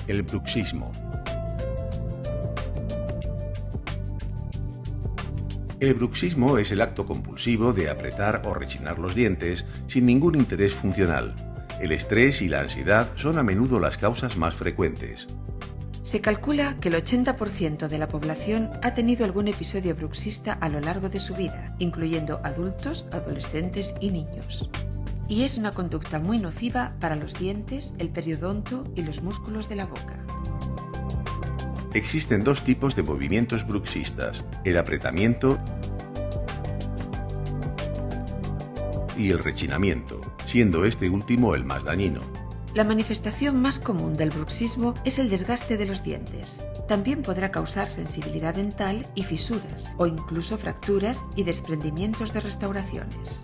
El bruxismo. El bruxismo es el acto compulsivo de apretar o rechinar los dientes sin ningún interés funcional. El estrés y la ansiedad son a menudo las causas más frecuentes. Se calcula que el 80% de la población ha tenido algún episodio bruxista a lo largo de su vida, incluyendo adultos, adolescentes y niños. Y es una conducta muy nociva para los dientes, el periodonto y los músculos de la boca. Existen dos tipos de movimientos bruxistas: el apretamiento y el rechinamiento, siendo este último el más dañino. La manifestación más común del bruxismo es el desgaste de los dientes. También podrá causar sensibilidad dental y fisuras, o incluso fracturas y desprendimientos de restauraciones.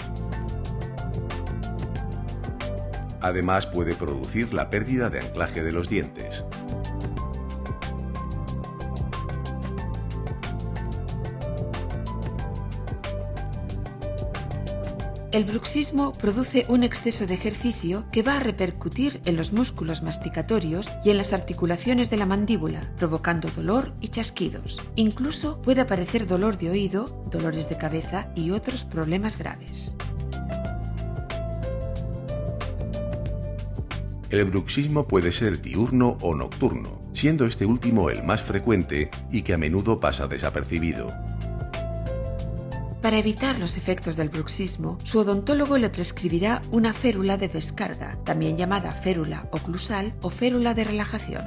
Además, puede producir la pérdida de anclaje de los dientes. El bruxismo produce un exceso de ejercicio que va a repercutir en los músculos masticatorios y en las articulaciones de la mandíbula, provocando dolor y chasquidos. Incluso puede aparecer dolor de oído, dolores de cabeza y otros problemas graves. El bruxismo puede ser diurno o nocturno, siendo este último el más frecuente y que a menudo pasa desapercibido. Para evitar los efectos del bruxismo, su odontólogo le prescribirá una férula de descarga, también llamada férula oclusal o férula de relajación.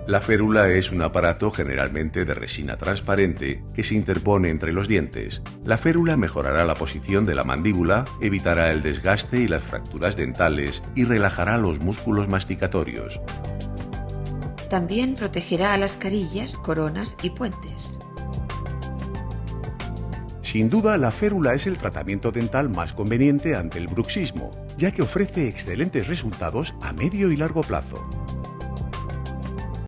La férula es un aparato generalmente de resina transparente que se interpone entre los dientes. La férula mejorará la posición de la mandíbula, evitará el desgaste y las fracturas dentales y relajará los músculos masticatorios. También protegerá a las carillas, coronas y puentes. Sin duda, la férula es el tratamiento dental más conveniente ante el bruxismo, ya que ofrece excelentes resultados a medio y largo plazo.